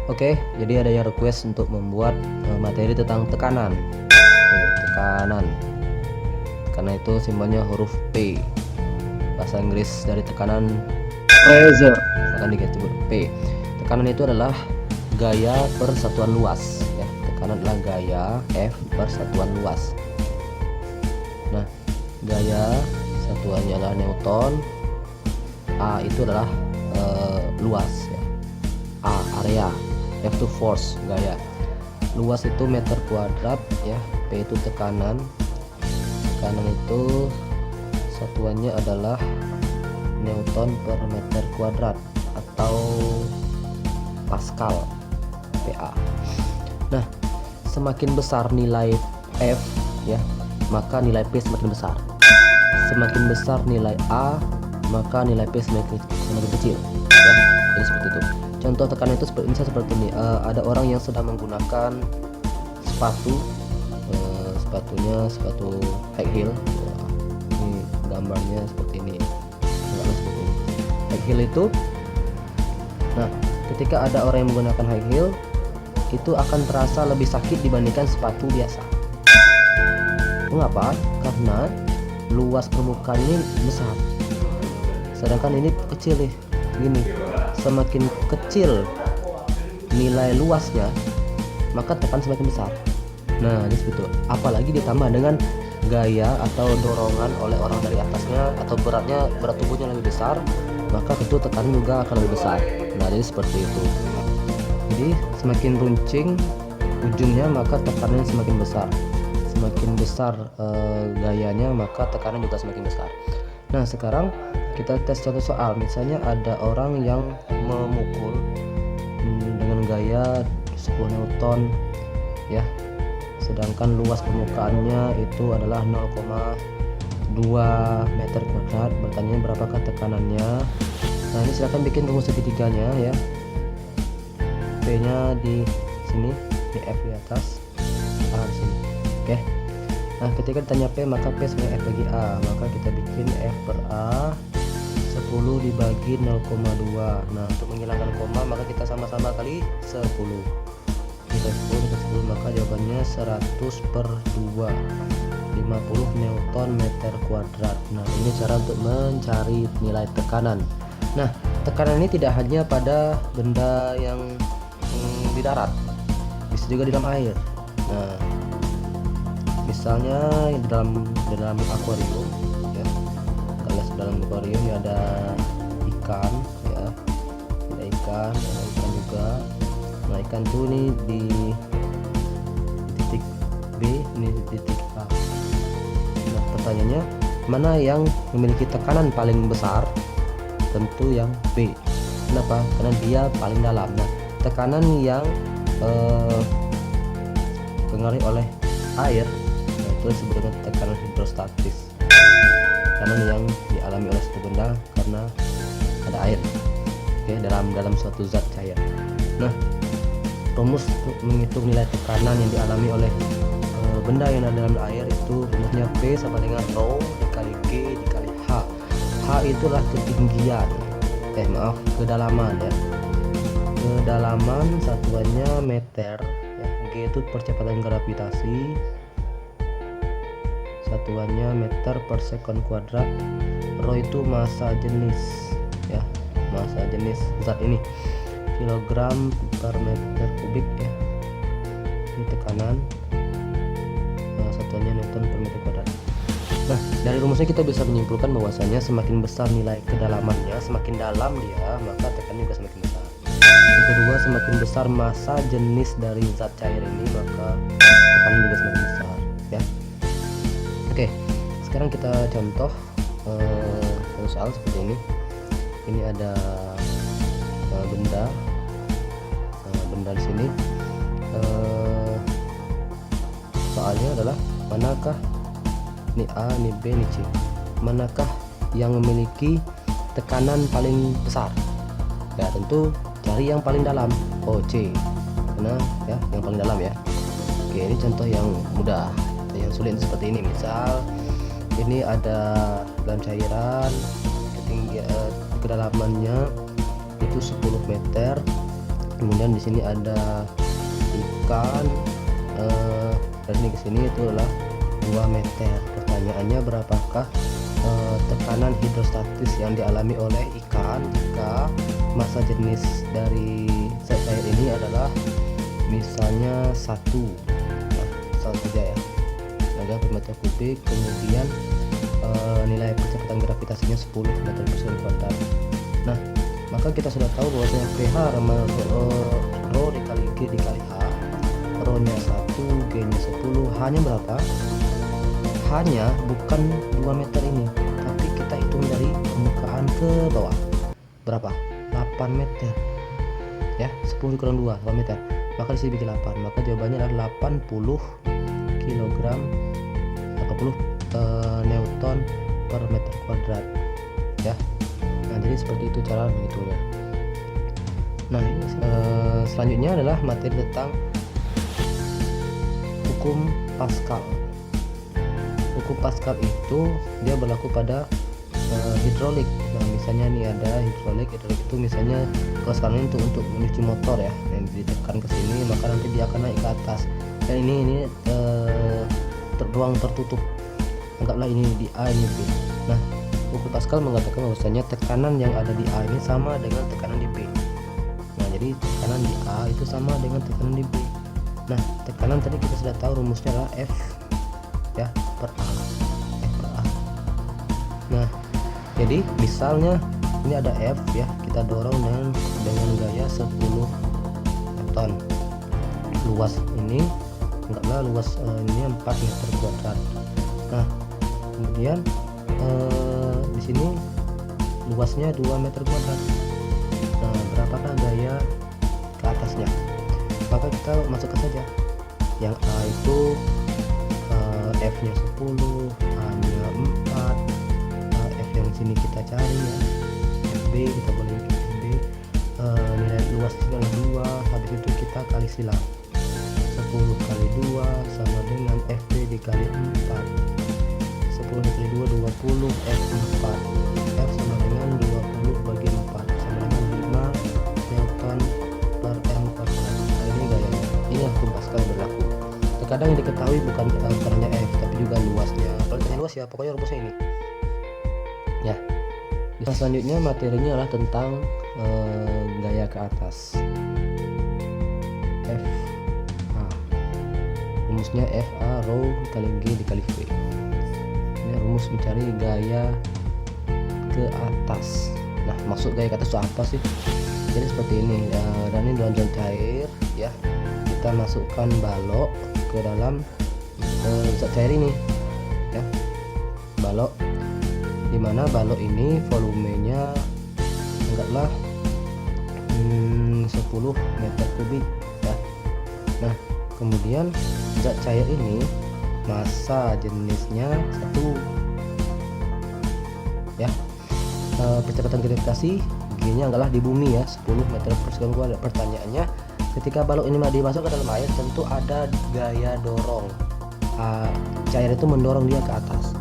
Oke, jadi ada yang request untuk membuat materi tentang tekanan. Oke, tekanan. Tekanan itu simbolnya huruf P. Bahasa Inggris dari tekanan pressure, akan disebut P. Tekanan itu adalah gaya per satuan luas. Ya, tekanan adalah gaya F per satuan luas. Nah, gaya satuannya adalah Newton. A itu adalah luas. Ya. A area. F itu force, gaya. Luas itu meter kuadrat, ya. P itu tekanan. Tekanan itu satuannya adalah Newton per meter kuadrat atau Pascal, PA. Nah, semakin besar nilai F, ya, maka nilai P semakin besar. Semakin besar nilai A, maka nilai P semakin kecil. Ya, jadi seperti itu. Contoh tekanan itu seperti ini. Ada orang yang sedang menggunakan sepatu, sepatunya sepatu high heel. Ini gambarnya seperti ini. High heel itu, nah, ketika ada orang yang menggunakan high heel, itu akan terasa lebih sakit dibandingkan sepatu biasa. Mengapa? Karena luas permukaan ini besar, sedangkan ini kecil nih, gini. Semakin kecil nilai luasnya, maka tekan semakin besar. Nah, jadi seperti itu. Apalagi ditambah dengan gaya atau dorongan oleh orang dari atasnya, atau berat tubuhnya lebih besar, maka tentu tekanan juga akan lebih besar. Nah, jadi seperti itu. Jadi semakin runcing ujungnya, maka tekanannya semakin besar. Semakin besar gayanya, maka tekanan juga semakin besar. Nah, sekarang kita tes contoh soal. Misalnya ada orang yang memukul dengan gaya 10 Newton, ya, sedangkan luas permukaannya itu adalah 0,2 meter kuadrat. Bertanya berapakah tekanannya. Nah, ini silahkan bikin rumus segitiganya, ya. P nya di sini, di F di atas, A di sini. Oke. Nah, ketika ditanya P, maka P sama F bagi A, maka kita bikin F per A 10 dibagi 0,2. Nah, untuk menghilangkan koma, maka kita sama-sama kali 10. Kita 10, maka jawabannya 100 per 2, 50 Newton meter kuadrat. Nah, ini cara untuk mencari nilai tekanan. Nah, tekanan ini tidak hanya pada benda yang di darat, bisa juga di dalam air. Nah, misalnya di dalam akuarium, ya. Kalau dalam akuarium ya ada ikan, ya. Ada ikan juga. Nah, ikan tuh nih di titik B, ini di titik A. Nah, pertanyaannya, mana yang memiliki tekanan paling besar? Tentu yang B. Kenapa? Karena dia paling dalam. Nah, tekanan yang dipengaruhi oleh air, nah, itu disebut dengan tekanan hidrostatis. Tekanan yang dialami oleh suatu benda karena ada air, oke, dalam suatu zat cair. Nah, rumus untuk menghitung nilai tekanan yang dialami oleh benda yang ada dalam air itu rumusnya P sama dengan rho dikali G dikali H. H itulah ketinggian, kedalaman, ya. Kedalaman satuannya meter, ya. G itu percepatan gravitasi, satuannya meter per sekon kuadrat. Rho itu massa jenis, ya, massa jenis zat ini, kilogram per meter kubik, ya. Ini tekanan, nah, satuannya Newton per meter kuadrat. Nah, dari rumusnya kita bisa menyimpulkan bahwasanya semakin besar nilai kedalamannya, semakin dalam dia, maka tekanannya juga semakin besar. Yang kedua, semakin besar massa jenis dari zat cair ini, maka tekanan juga semakin besar, ya. Oke, sekarang kita contoh soal seperti ini. Ini ada benda di sini. Soalnya adalah manakah, ini A, ini B, ini C, manakah yang memiliki tekanan paling besar? Ya, tentu cari yang paling dalam. Oh, C, karena, ya, yang paling dalam, ya. Oke, ini contoh yang mudah. Yang sulit seperti ini. Misal ini ada dalam cairan, kedalamannya itu 10 meter, Kemudian di sini ada ikan, dan ini ke sini itu adalah 2 meter. Pertanyaannya, berapakah tekanan hidrostatis yang dialami oleh ikan jika massa jenis dari zat cair ini adalah misalnya 1, nah, saja ya, meter per meter kubik. Kemudian nilai percepatan gravitasinya 10 meter per sekali kuadrat. Nah, maka kita sudah tahu bahwasanya pH sama rho dikali G dikali H, rho nya 1, G nya 10, H nya berapa? H nya bukan 2 meter ini, tapi kita hitung dari permukaan ke bawah. Berapa? 8 meter ya, 10 kurang 2, 8 meter. Maka disini bikin 8, maka jawabannya adalah 80 kg 80 Newton per meter kuadrat ya. Nah, jadi seperti itu cara menghitungnya. Nah, selanjutnya adalah materi tentang hukum Pascal. Hukum Pascal itu dia berlaku pada hidrolik. Nah, misalnya nih ada hidrolik itu misalnya kalau sekarang itu untuk menyuci motor ya, yang ditekan ke sini maka nanti dia akan naik ke atas. Dan ini ruang tertutup, anggaplah ini di A, ini B. Nah, hukum Pascal mengatakan bahwasanya tekanan yang ada di A ini sama dengan tekanan di B. Nah, jadi tekanan di A itu sama dengan tekanan di B. Nah, tekanan tadi kita sudah tahu rumusnya adalah F ya per A, F per A. Nah, jadi misalnya ini ada F ya, kita dorong dengan gaya 10 Newton. Luas ini enggaklah luas ini 4 meter kuadrat. Nah, kemudian di sini luasnya 2 meter kuadrat. Nah, berapakah gaya ke atasnya? Maka kita masukkan saja. Yang A itu F nya 10, A nya 4, F yang sini kita cari ya, FB kita boleh bikin FB, nilai luas itu adalah 2, habis itu kita kali silang 10 kali 2 sama dengan FB dikali 4, 10 dikali 2 20, F4, F sama dengan 20 bagi 4 sama dengan 5 Newton per M kuadrat. Nah, ini gayanya, ini hukum Pascal berlaku. Terkadang yang diketahui bukan ukurannya F tapi juga luasnya. Kalau ditanya luas ya pokoknya rumusnya ini ya. Nah, selanjutnya materinya adalah tentang gaya ke atas. F A, rumusnya F A rho dikali G dikali V. Ini rumus mencari gaya ke atas. Nah, maksud gaya ke atas itu apa sih? Jadi seperti ini ya, dan ini dalam cair ya, kita masukkan balok ke dalam zat cair ini ya, balok, dimana balok ini volumenya anggaplah 10 meter kubik ya. Nah, kemudian zat cair ini massa jenisnya 1 ya. Percepatan gravitasi G nya adalah di bumi ya, 10 meter per sekali kuadrat. Pertanyaannya, ketika balok ini dimasuk ke dalam air tentu ada gaya dorong, cair itu mendorong dia ke atas.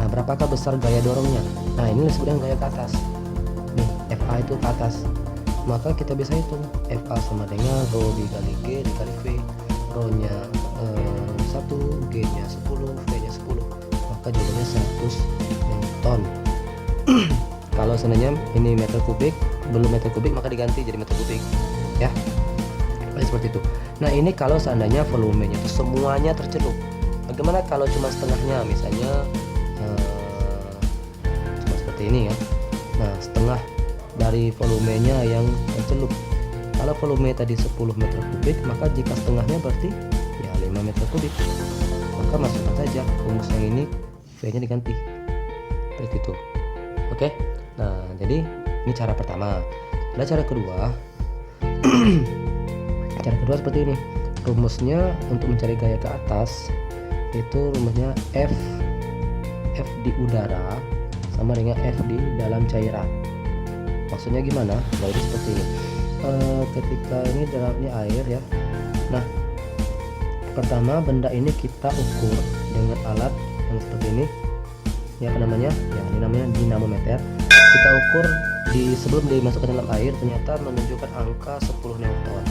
Nah, berapakah besar gaya dorongnya? Nah, ini disebut dengan gaya ke atas nih, FA itu ke atas. Maka kita bisa hitung FA sama dengan rho dikali G dikali V. Rho nya 1, G nya 10, V nya 10, maka jawabannya 100 Newton. Kalau seandainya ini meter kubik, belum meter kubik maka diganti jadi meter kubik ya. Seperti itu. Nah, ini kalau seandainya volumenya itu semuanya tercelup. Bagaimana kalau cuma setengahnya, misalnya cuma seperti ini ya. Nah, setengah dari volumenya yang tercelup. Kalau volume tadi 10 meter kubik, maka jika setengahnya berarti ya 5 meter kubik. Maka masukkan saja rumus yang ini, V nya diganti begitu. Oke. Nah, jadi ini cara pertama. Ada cara kedua. Cara kedua seperti ini. Rumusnya untuk mencari gaya ke atas itu rumusnya F di udara sama dengan F di dalam cairan. Maksudnya gimana? Nah, ini seperti ini. Ketika ini dalamnya air ya. Nah, pertama benda ini kita ukur dengan alat yang seperti ini. Ya, apa namanya? Ya, ini namanya dinamometer. kita ukur sebelum dimasukkan dalam air ternyata menunjukkan angka 10 Newton.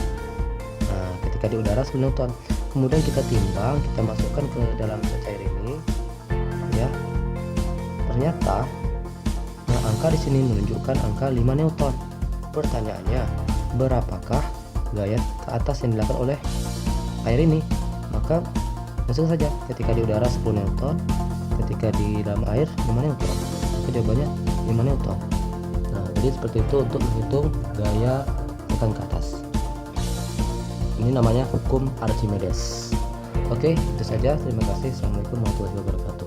Nah, ketika di udara 10 Newton. Kemudian kita timbang, kita masukkan ke dalam cair ini, ya. Ternyata, nah, angka di sini menunjukkan angka 5 Newton. Pertanyaannya, berapakah gaya ke atas yang dilakukan oleh air ini? Maka langsung saja, ketika di udara 10 Newton, ketika di dalam air 5 Newton. Jawabannya 5 Newton. Nah, jadi seperti itu untuk menghitung gaya tekan ke atas. Ini namanya hukum Archimedes. Oke, itu saja. Terima kasih. Assalamualaikum warahmatullahi wabarakatuh.